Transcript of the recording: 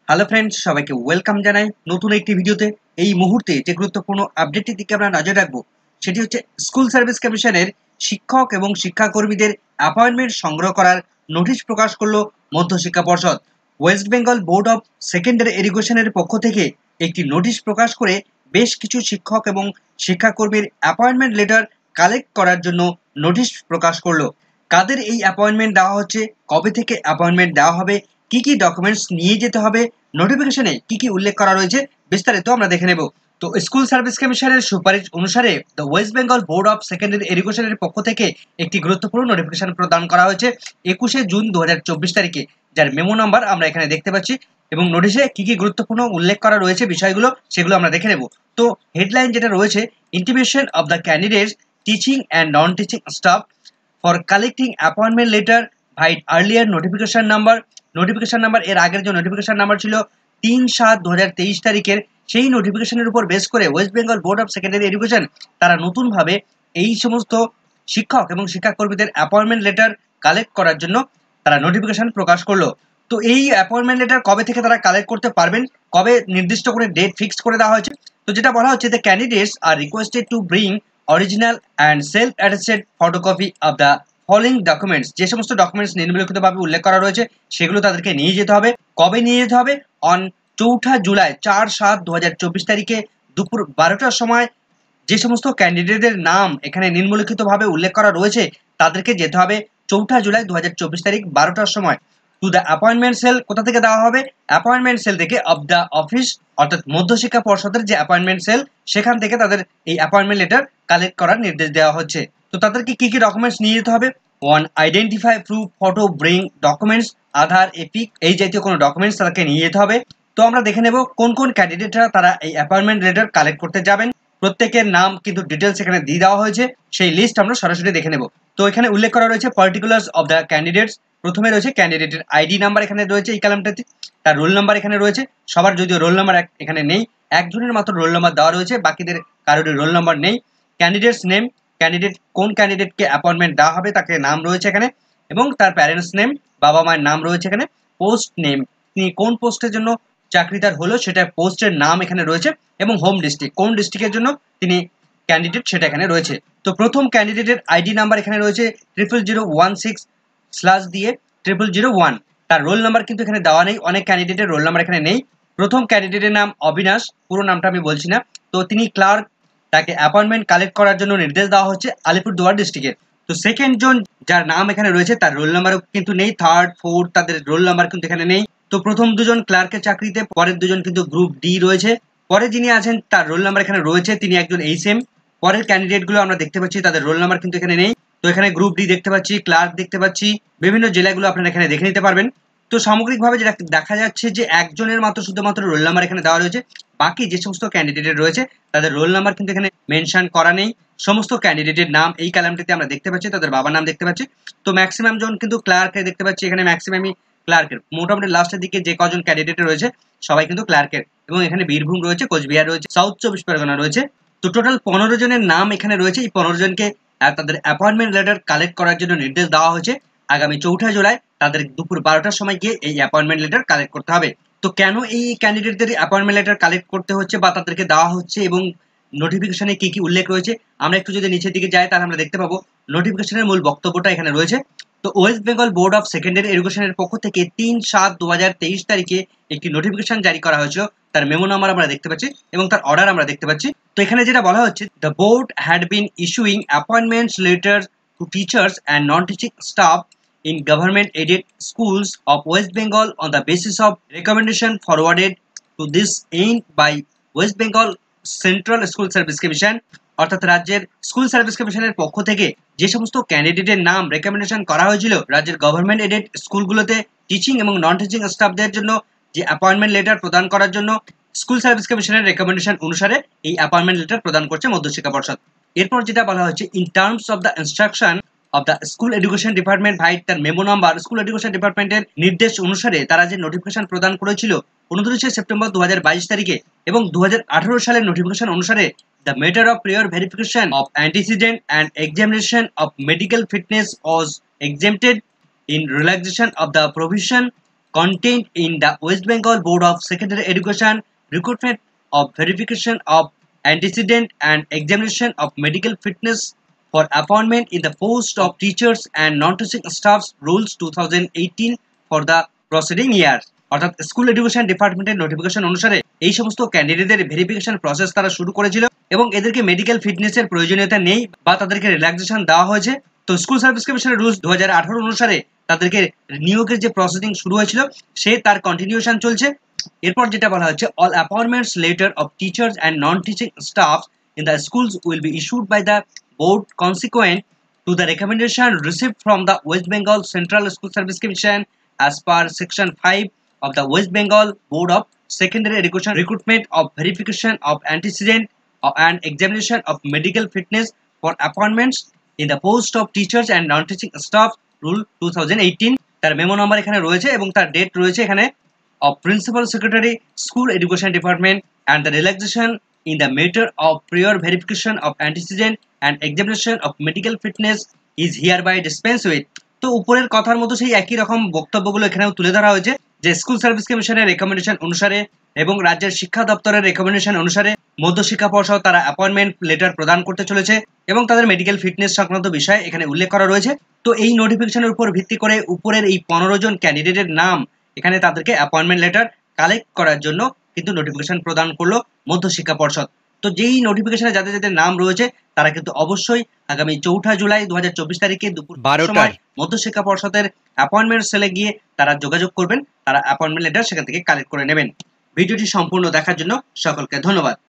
Hello friends, সবাইকে welcome জানাই নতুন একটি ভিডিওতে। এই মুহূর্তে যে গুরুত্বপূর্ণ আপডেটটির দিকে আমরা নজর রাখবো সেটি হচ্ছে স্কুল সার্ভিস কমিশনের শিক্ষক এবং শিক্ষাকর্মীদের অ্যাপয়েন্টমেন্ট সংগ্রহ করার নোটিশ প্রকাশ করলো মধ্যশিক্ষা পর্ষদ। West Bengal board of secondary এডুকেশনের পক্ষ থেকে একটি নোটিশ প্রকাশ করে বেশ কিছু শিক্ষক এবং শিক্ষাকর্মীর অ্যাপয়েন্টমেন্ট লেটার কালেক্ট করার জন্য নোটিশ প্রকাশ করলো। কাদের এই অ্যাপয়েন্টমেন্ট দেওয়া হচ্ছে, কবে থেকে অ্যাপয়েন্টমেন্ট দেওয়া হবে, কি কি ডকুমেন্টস নিয়ে যেতে হবে, নোটিফিকেশনে কি কি উল্লেখ করা রয়েছে, বিস্তারিত আমরা দেখে নেব। তো স্কুল সার্ভিস কমিশনের সুপারিশ অনুসারে the West Bengal board of secondary এডুকেশনের পক্ষ থেকে একটি গুরুত্বপূর্ণ নোটিফিকেশন প্রদান করা হয়েছে 21শে জুন 2024 তারিখে, যার মেমো নাম্বার আমরা এখানে দেখতে পাচ্ছি। এবং নোটিশে কি কি গুরুত্বপূর্ণ উল্লেখ করা রয়েছে বিষয়গুলো, সেগুলো আমরা দেখে নেব। তো হেডলাইন যেটা রয়েছে, intimation of the candidates teaching and non teaching staff for collecting appointment letter ভাই আর্লিয়ার নোটিফিকেশন নাম্বার এর আগের যে নোটিফিকেশন নাম্বার ছিল 3/7/2023 তারিখের, সেই নোটিফিকেশনের উপর বেস করে West Bengal board of secondary education তারা নতুনভাবে এই সমস্ত শিক্ষক এবং শিক্ষাকর্মীদের অ্যাপয়েন্টমেন্ট লেটার কালেক্ট করার জন্য তারা নোটিফিকেশন প্রকাশ করলো। তো এই অ্যাপয়েন্টমেন্ট লেটার কবে থেকে তারা কালেক্ট করতে পারবেন, কবে নির্দিষ্ট করে ডেট ফিক্সড করে দেওয়া হয়েছে। তো যেটা বলা হচ্ছে, the candidates are requested to bring original and self attested photocopy of the following documents. যে সমস্ত ডকুমেন্টস নিম্নলিখিতভাবে উল্লেখ করা রয়েছে সেগুলো তাদেরকে নিয়ে যেতে হবে। কবে নিয়ে যেতে হবে? অন 4 জুলাই 4/7/2024 তারিখে দুপুর 12টার সময় যে সমস্ত ক্যান্ডিডেটদের নাম এখানে নিম্নলিখিতভাবে উল্লেখ করা রয়েছে তাদেরকে যেতে হবে 4 জুলাই 2024 তারিখ 12টার সময় টু দ্য অ্যাপয়েন্টমেন্ট সেল। কোথা থেকে দেওয়া হবে? অ্যাপয়েন্টমেন্ট সেল থেকে, অফ দ্য অফিস, অর্থাৎ মধ্যশিক্ষা পর্ষদের যে অ্যাপয়েন্টমেন্ট সেল, সেখান থেকে তাদের এই অ্যাপয়েন্টমেন্ট লেটার কালেক্ট করার নির্দেশ দেওয়া হচ্ছে। তো তাদেরকে কি কি ডকুমেন্টস নিয়ে যেতে হবে? One, identify proof photo bring documents, Aadhaar, EPIC, এই জাতীয় কোনো ডকুমেন্টস তাদেরকে নিয়ে যেতে হবে। তো আমরা দেখে নেব কোন কোন ক্যান্ডিডেটরা তারা এই অ্যাপয়েন্টমেন্ট লেটার কালেক্ট করতে যাবেন। প্রত্যেকের নাম কিন্তু ডিটেলস এখানে দিয়ে দেওয়া হয়েছে, সেই লিস্ট আমরা সরাসরি দেখে নেব। তো এখানে উল্লেখ করা রয়েছে পার্টিকুলার্স অফ দ্য ক্যান্ডিডেটস। প্রথমে রয়েছে ক্যান্ডিডেটের আইডি নাম্বার, এখানে রয়েছে এই কলামটাতে। তার রোল নাম্বার এখানে রয়েছে, সবার যদিও রোল নাম্বার এখানে নেই, একজনের মাত্র রোল নাম্বার দেওয়া রয়েছে, বাকিদের কারোর রোল নাম্বার নেই। ক্যান্ডিডেটস নেম, ক্যান্ডিডেট কোন ক্যান্ডিডেটকে অ্যাপয়েন্টমেন্ট দেওয়া হবে তাকে নাম রয়েছে এখানে, এবং তার প্যারেন্টস নেম, বাবা মায়ের নাম রয়েছে এখানে। পোস্ট নেম, তিনি কোন পোস্টের জন্য চাকরিদার হলো সেটা পোস্টের নাম এখানে রয়েছে, এবং হোম ডিস্ট্রিক্ট, কোন ডিস্ট্রিক্টের জন্য তিনি ক্যান্ডিডেট সেটা এখানে রয়েছে। তো প্রথম ক্যান্ডিডেটের আইডি নাম্বার এখানে রয়েছে 00016 দিয়ে 00001। তার রোল নাম্বার কিন্তু এখানে দেওয়া নেই, অনেক ক্যান্ডিডেটের রোল নাম্বার এখানে নেই। প্রথম ক্যান্ডিডেটের নাম অবিনাশ, পুরো নামটা আমি বলছি না। তো তিনি ক্লার্ক, তাকে অ্যাপয়েন্টমেন্ট কালেক্ট করার জন্য নির্দেশ দেওয়া হচ্ছে আলিপুরদুয়ার ডিস্ট্রিক্টের। তো সেকেন্ড জন যার নাম এখানে রয়েছে তার রোল নাম্বারও কিন্তু নেই, থার্ড ফোর্থ তাদের রোল নাম্বার কিন্তু এখানে নেই। তো প্রথম দুজন ক্লার্কের চাকরিতে, পরের দুজন কিন্তু গ্রুপ ডি রয়েছে। পরে যিনি আছেন তার রোল নাম্বার এখানে রয়েছে, তিনি একজন এইচএম। পরের ক্যান্ডিডেটগুলো আমরা দেখতে পাচ্ছি তাদের রোল নাম্বার কিন্তু এখানে নেই। তো এখানে গ্রুপ ডি দেখতে পাচ্ছি, ক্লার্ক দেখতে পাচ্ছি, বিভিন্ন জেলাগুলো আপনারা এখানে দেখে নিতে পারবেন। তো সামগ্রিকভাবে যেটা দেখা যাচ্ছে যে একজনের মাত্র শুধুমাত্র রোল নাম্বার এখানে দেওয়া রয়েছে, বাকি যে সমস্ত ক্যান্ডিডেট রয়েছে তাদের রোল নাম্বার কিন্তু এখানে মেনশন করা নেই। সমস্ত ক্যান্ডিডেটের নাম এই কলামটিতে আমরা দেখতে পাচ্ছি, তাদের বাবার নাম দেখতে পাচ্ছি। তো ম্যাক্সিমাম জন কিন্তু ক্লার্কের দেখতে পাচ্ছি এখানে, ম্যাক্সিমামই ক্লার্কের, মোটামুটি লাস্টের দিকে যে কজন ক্যান্ডিডেট রয়েছে সবাই কিন্তু ক্লার্কের। এবং এখানে বীরভূম রয়েছে, কোচবিহার রয়েছে, সাউথ 24 পরগনা রয়েছে। তো টোটাল 15 জনের নাম এখানে রয়েছে। এই 15 জনকে তাদের অ্যাপয়েন্টমেন্ট লেটার কালেক্ট করার জন্য নির্দেশ দেওয়া হয়েছে আগামী 4 জুলাই তাদের দুপুর 12টার সময় গিয়ে এই অ্যাপয়েন্টমেন্ট লেটার কালেক্ট করতে হবে। তো কেন এই ক্যান্ডিডেটদের অ্যাপয়েন্টমেন্ট লেটার কালেক্ট করতে হচ্ছে বা তাদেরকে দেওয়া হচ্ছে এবং নোটিফিকেশনে কি কি উল্লেখ রয়েছে, আমরা একটু যদি নিচের দিকে যাই তাহলে আমরা দেখতে পাবো নোটিফিকেশনের মূল বক্তব্যটা এখানে রয়েছে। তো West Bengal board of secondary এডুকেশনের পক্ষ থেকে 3/7/2023 তারিখে একটি নোটিফিকেশন জারি করা হয়েছিল, তার মেমো নাম্বার আমরা দেখতে পাচ্ছি এবং তার অর্ডার আমরা দেখতে পাচ্ছি। তো এখানে যেটা বলা হচ্ছে, the board had been issuing appointments letter to teachers and non teaching staff in government aided schools of West Bengal on the basis of recommendation forwarded to this end by West Bengal Central School Service Commission, অর্থাৎ রাজ্যের school service কমিশনের পক্ষ থেকে যে সমস্ত ক্যান্ডিডেটের নাম recommendation করা হয়েছিল রাজ্যের গভর্নমেন্ট এডেড স্কুলগুলোতে টিচিং এবং নন টিচিং স্টাফদের জন্য যে অ্যাপয়েন্টমেন্ট লেটার প্রদান করার জন্য স্কুল সার্ভিস কমিশনের রেকমেন্ডেশন অনুসারে এই অ্যাপয়েন্টমেন্ট লেটার প্রদান করছে মধ্যশিক্ষা পর্ষদ। এরপর যেটা বলা হচ্ছে, in terms of the instruction of the school education department ভাই তার মেমো নাম্বার, স্কুল এডুকেশন ডিপার্টমেন্টের নির্দেশ অনুসারে তারা যে নোটিফিকেশন প্রদান করেছিল 29 সেপ্টেম্বর 2022 তারিখে, এবং 2018 সালের নোটিফিকেশন অনুসারে the matter of prior verification of antecedent and examination of medical fitness was exempted in relaxation of the provision contained in the West Bengal Board of Secondary Education recruitment of verification of antecedent and examination of medical fitness for appointment in the post of teachers and non-teaching staffs rules 2018 for the proceeding year. অর্থাৎ school education ডিপার্টমেন্টের notification অনুসারে এই সমস্ত ক্যান্ডিডেটদের verification process তারা শুরু করেছিল এবং এদেরকে মেডিকেল ফিটনেসের প্রয়োজনীয়তা নেই বা তাদেরকে রিল্যাক্সেশন দেওয়া হয়েছে। তো স্কুল সার্ভিস কমিশনের রুলস 2018 অনুসারে তাদেরকে নিয়োগের যে প্রসেসিং শুরু হয়েছিল সে তার কন্টিনিউশন চলছে। এরপর যেটা বলা হচ্ছে, all appointments letter of teachers and non teaching staff in the schools will be issued by the board consequent to the recommendation received from the West Bengal Central School Service Commission as per section 5 of the West Bengal Board of Secondary Education recruitment of verification of antecedent and examination of medical fitness for appointments in the post of teachers and non-teaching staff rule 2018 তার memo number এখানে রয়েছে এবং তার date রয়েছে এখানে of Principal Secretary School Education Department and the relaxation in the matter of prior verification of antecedent and examination of medical fitness is hereby dispensed with। তো উপরের কথার মতো সেই একই রকম বক্তব্যগুলো এখানেও তুলে ধরা হয়েছে যে স্কুল সার্ভিস কমিশনের রেকমেন্ডেশন অনুসারে এবং রাজ্যের শিক্ষা দপ্তরের রেকমেন্ডেশন অনুসারে মধ্যশিক্ষা পর্ষদ তারা অ্যাপয়েন্টমেন্ট লেটার প্রদান করতে চলেছে এবং তাদের মেডিকেল ফিটনেস সংক্রান্ত বিষয় এখানে উল্লেখ করা রয়েছে। তো এই নোটিফিকেশনের উপর ভিত্তি করে উপরের এই 15 জন ক্যান্ডিডেটের নাম এখানে তাদেরকে অ্যাপয়েন্টমেন্ট লেটার কালেক্ট করার জন্য কিন্তু নোটিফিকেশন প্রদান করলো মধ্যশিক্ষা পর্ষদ। তো যেই নোটিফিকেশনে যাদের যাদের নাম রয়েছে তারা কিন্তু অবশ্যই আগামী 4 জুলাই 2024 তারিখে দুপুর 12টায় মধ্যশিক্ষা পর্ষদের অ্যাপয়েন্টমেন্ট সেলে গিয়ে তারা যোগাযোগ করবেন, তারা অ্যাপয়েন্টমেন্ট লেটার সেখান থেকে কালেক্ট করে নেবেন। ভিডিওটি সম্পূর্ণ দেখার জন্য সকলকে ধন্যবাদ।